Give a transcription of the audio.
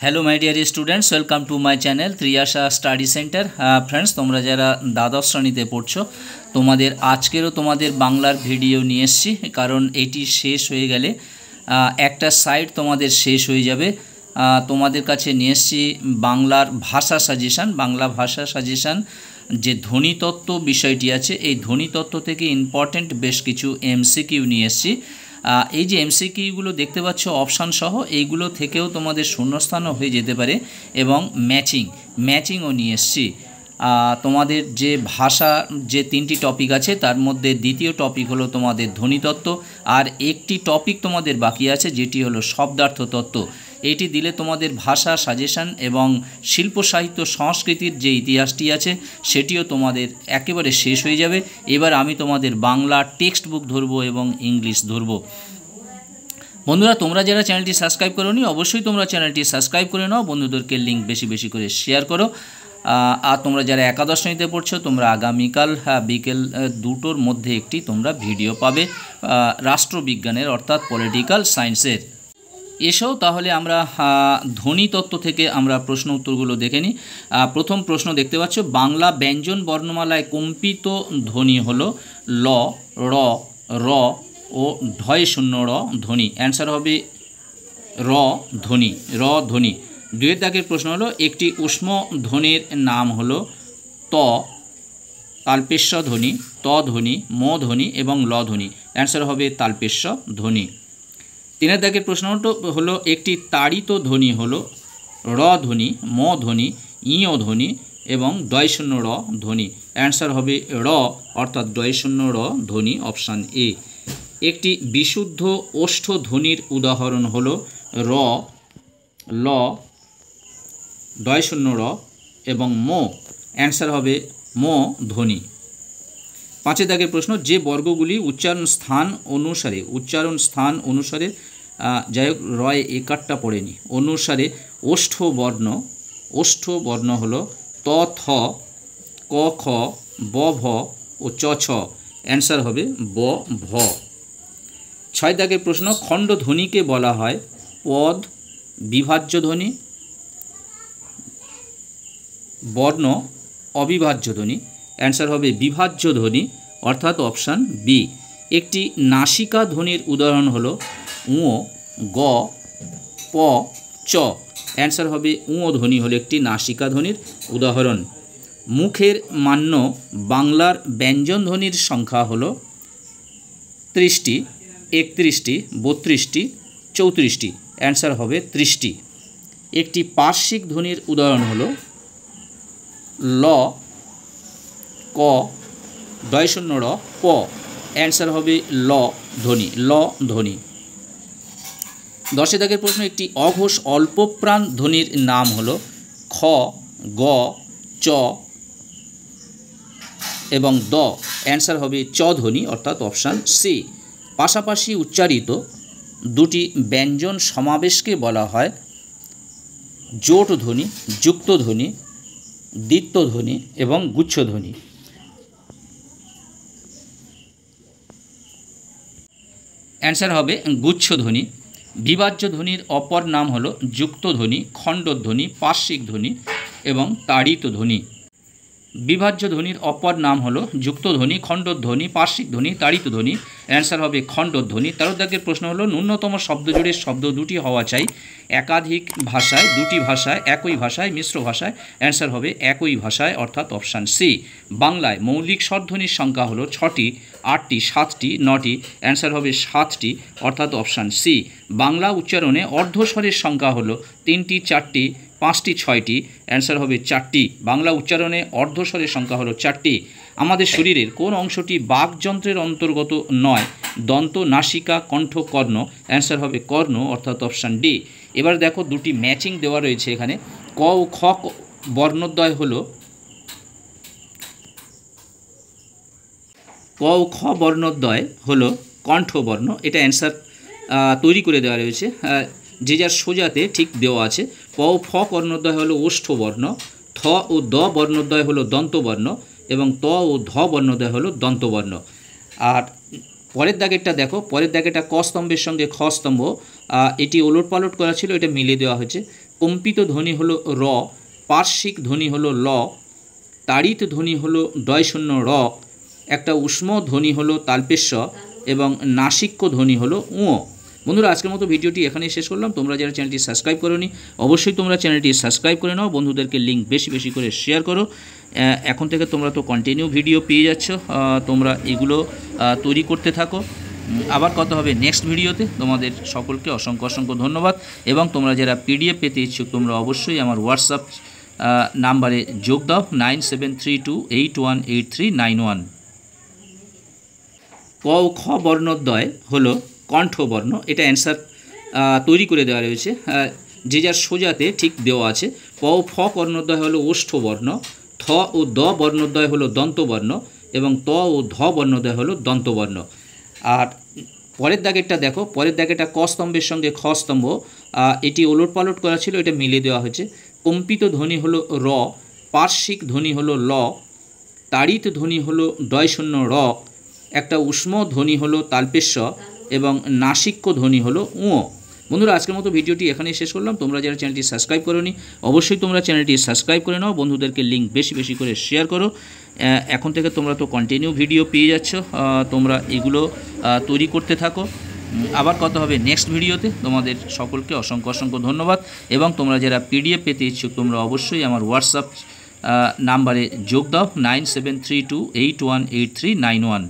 Hello my dear students welcome to my channel Triyasha study centre. Friends तुम्हारा जरा द्वादश श्रेणीते पढ़छो तुम्हादेर आजकेरो तुम्हादेर बांगलार video निये एसेछि कारण एटी शेष हये गेले एकटा साइड तुम्हादेर शेष हये जाबे। तुम्हादेर काछे निये एसेछि बांगलार भाषा साजेशन। बांगला भाषा साजेशन जे ध्वनितत्व विषयटी आछे एई ध्वनितत्व थेके इम्पर्टेंट बेश किछु एमसिकिउ निये एसेछि। এই যে এমসিকিউগুলো দেখতে পাচ্ছ অপশান সহ এইগুলো থেকেও তোমাদের শূন্যস্থানও হয়ে যেতে পারে এবং ম্যাচিংও নিয়ে এসেছি। তোমাদের যে ভাষা যে তিনটি টপিক আছে তার মধ্যে দ্বিতীয় টপিক হলো তোমাদের ধ্বনিতত্ত্ব, আর একটি টপিক তোমাদের বাকি আছে যেটি হলো শব্দার্থ তত্ত্ব। এটি দিলে তোমাদের ভাষা সাজেশন এবং শিল্প সাহিত্য সংস্কৃতির যে ইতিহাসটি আছে সেটিও তোমাদের একেবারে শেষ হয়ে যাবে। এবার আমি তোমাদের বাংলা টেক্সট বুক ধরবো এবং ইংলিশ ধরবো। বন্ধুরা তোমরা যারা চ্যানেলটি সাবস্ক্রাইব করোনি অবশ্যই তোমরা চ্যানেলটি সাবস্ক্রাইব করে নাও, বন্ধুদেরকে লিঙ্ক বেশি বেশি করে শেয়ার করো। আর তোমরা যারা একাদশ শ্রেণীতে পড়ছো তোমরা আগামীকাল বিকেল 2টোর মধ্যে একটি তোমরা ভিডিও পাবে রাষ্ট্রবিজ্ঞানের অর্থাৎ পলিটিক্যাল সায়েন্সের। এসো তাহলে আমরা ধ্বনিতত্ত্ব থেকে আমরা প্রশ্ন উত্তরগুলো দেখে নিই। প্রথম প্রশ্ন দেখতে পাচ্ছ, বাংলা ব্যঞ্জন বর্ণমালায় কম্পিত ধ্বনি হলো ল, র, র ও ঢয় শূন্য র ধ্বনি। অ্যান্সার হবে র ধ্বনি, র ধ্বনি। দুয়ের দাগের প্রশ্ন হলো, একটি উষ্ম ধ্বনির নাম হলো ত, তালপেশ্ব ধ্বনি, ত ধ্বনি, ম ধ্বনি এবং ল ধ্বনি। অ্যান্সার হবে তালপেশ্ব ধ্বনি। তিনের দাগের প্রশ্ন হলো, একটি তাড়িত ধ্বনি হলো র ধ্বনি, ম ধ্বনি, ইয় ধ্বনি এবং ডয় শূন্য র ধ্বনি। অ্যান্সার হবে র অর্থাৎ ডয় শূন্য র ধ্বনি, অপশান এ। একটি বিশুদ্ধ ওষ্ঠ ধ্বনির উদাহরণ হলো র, ল, ডয় শূন্য র এবং ম। অ্যান্সার হবে ম ধ্বনি। পাঁচের দাগের প্রশ্ন, যে বর্গগুলি উচ্চারণ স্থান অনুসারে যাই হোক রয় একারটা পড়েনি অনুসারে ওষ্ঠ বর্ণ হলো ত, থ, ক, খ, ব, ভ ও চ, ছ। অ্যান্সার হবে ব, ভ। ছয় দাগের প্রশ্ন, খণ্ড ধ্বনিকে বলা হয় পদ, বিভাজ্য ধ্বনি, বর্ণ, অবিভাজ্য ধ্বনি। অ্যান্সার হবে বিভাজ্য ধ্বনি অর্থাৎ অপশান বি। একটি নাসিকা ধ্বনির উদাহরণ হলো উ, গ, প, চ। অ্যান্সার হবে উ ধ্বনি হলো একটি নাসিকা ধ্বনির উদাহরণ। মুখের মান্য বাংলার ব্যঞ্জন ধ্বনির সংখ্যা হলো 30টি, 31টি, 32টি, 34টি। অ্যান্সার হবে 30টি। একটি পার্শ্বিক ধ্বনির উদাহরণ হলো ল, ক, ডয় শূন্য র, প। অ্যান্সার হবে ল ধ্বনি, ল ধ্বনি। 10 দাগের প্রশ্ন, একটি অঘোষ অল্পপ্রাণ ধ্বনির নাম হলো খ, গ, চ এবং দ। অ্যান্সার হবে চ ধ্বনি অর্থাৎ অপশান সি। পাশাপাশি উচ্চারিত দুটি ব্যঞ্জন সমাবেশকে বলা হয় জোট ধ্বনি, যুক্ত ধ্বনি, দ্বিত্ব ধ্বনি এবং গুচ্ছ ধ্বনি। অ্যান্সার হবে গুচ্ছ ধ্বনি। বিভাজ্য ধ্বনির অপর নাম হলো যুক্ত ধ্বনি, খণ্ডধ্বনি, পার্শ্বিক ধ্বনি এবং তাড়িত ধ্বনি। বিভাজ্য ধ্বনির অপর নাম হলো যুক্ত ধ্বনি, খণ্ডধ্বনি, পার্শ্বিক ধ্বনি, তাড়িত ধ্বনি। অ্যান্সার হবে খণ্ডধ্বনি। 13 দাগের প্রশ্ন হলো, ন্যূনতম শব্দজোড়ের শব্দ দুটি হওয়া চাই একাধিক ভাষায়, দুটি ভাষায়, একই ভাষায়, মিশ্র ভাষায়। অ্যান্সার হবে একই ভাষায় অর্থাৎ অপশান সি। বাংলায় মৌলিক স্বরধ্বনির সংখ্যা হলো 6টি, 8টি, 7টি, 9টি। অ্যান্সার হবে 7টি অর্থাৎ অপশান সি। বাংলা উচ্চারণে অর্ধস্বরের সংখ্যা হলো 3টি, 4টি, 5টি, 6টি। অ্যান্সার হবে 4টি। বাংলা উচ্চারণে অর্ধস্বরের সংখ্যা হলো 4টি। আমাদের শরীরের কোন অংশটি বাকযন্ত্রের অন্তর্গত নয়? দন্ত, নাসিকা, কণ্ঠ, কর্ণ। অ্যান্সার হবে কর্ণ অর্থাৎ অপশান ডি। এবার দেখো দুটি ম্যাচিং দেওয়া রয়েছে এখানে। ক ও খ বর্ণদ্বয় হলো ক ও খ বর্ণদ্বয় হলো কণ্ঠবর্ণ। এটা অ্যান্সার তৈরি করে দেওয়া রয়েছে, যে যার সোজাতে ঠিক দেওয়া আছে। প ও ফ বর্ণদ্বয় হলো ওষ্ঠবর্ণ, থ ও দ বর্ণদ্বয় হলো দন্তবর্ণ এবং ত ও ধ বর্ণদ্বয় হলো দন্তবর্ণ। আর পরের দাগেরটা দেখো, পরের দাগেরটা ক স্তম্ভের সঙ্গে খ স্তম্ভ, এটি ওলট পালট করা ছিল, এটা মিলিয়ে দেওয়া হয়েছে। কম্পিত ধ্বনি হলো র, পার্শ্বিক ধ্বনি হলো ল, তাড়িত ধ্বনি হলো ডয় শূন্য র, একটা উষ্ম ধ্বনি হলো তালপেশ এবং নাসিক্য ধ্বনি হলো উ। বন্ধুরা, আজকের মতো ভিডিওটি এখানেই শেষ করলাম। তোমরা যারা চ্যানেলটি সাবস্ক্রাইব করোনি অবশ্যই তোমরা চ্যানেলটি সাবস্ক্রাইব করে নাও, বন্ধুদেরকে লিঙ্ক বেশি বেশি করে শেয়ার করো। এখন থেকে তোমরা তো কন্টিনিউ ভিডিও পেয়ে যাচ্ছ, তোমরা এগুলো তৈরি করতে থাকো। আবার কথা হবে নেক্সট ভিডিওতে। তোমাদের সকলকে অসংখ্য অসংখ্য ধন্যবাদ। এবং তোমরা যারা পিডিএফ পেতে ইচ্ছুক তোমরা অবশ্যই আমার হোয়াটসঅ্যাপ নাম্বারে যোগ দাও 9732818391। ক ও খ বর্ণদ্বয় হলো কণ্ঠবর্ণ, এটা অ্যান্সার তৈরি করে দেওয়া রয়েছে, যে যার সোজাতে ঠিক দেওয়া আছে। প ও ফ বর্ণদ্বয় হলো ওষ্ঠবর্ণ, থ ও দ বর্ণদ্বয় হলো দন্তবর্ণ এবং ত ও ধ বর্ণদ্বয় হলো দন্তবর্ণ। আর পরের দাগেরটা দেখো, পরের দাগেরটা ক স্তম্ভের সঙ্গে খ স্তম্ভ, এটি ওলট পালট করা ছিল, এটা মিলিয়ে দেওয়া হয়েছে। কম্পিত ধ্বনি হলো র, পার্শ্বিক ধ্বনি হলো ল, তাড়িত ধ্বনি হলো ডয় শূন্য র, একটা উষ্ম ধ্বনি হলো তালপেশ এবং নাসিক্য ধ্বনি হলো উ। বন্ধুরা, আজকের মতো ভিডিওটি এখানেই শেষ করলাম। তোমরা যারা চ্যানেলটি সাবস্ক্রাইব করোনি অবশ্যই তোমরা চ্যানেলটি সাবস্ক্রাইব করে নাও, বন্ধুদেরকে লিঙ্ক বেশি বেশি করে শেয়ার করো। এখন থেকে তোমরা তো কন্টিনিউ ভিডিও পেয়ে যাচ্ছ, তোমরা এগুলো তৈরি করতে থাকো। আবার কথা হবে নেক্সট ভিডিওতে। তোমাদের সকলকে অসংখ্য অসংখ্য ধন্যবাদ। এবং তোমরা যারা পিডিএফ পেতে ইচ্ছুক তোমরা অবশ্যই আমার হোয়াটসঅ্যাপ নাম্বারে যোগ দাও 9732818391।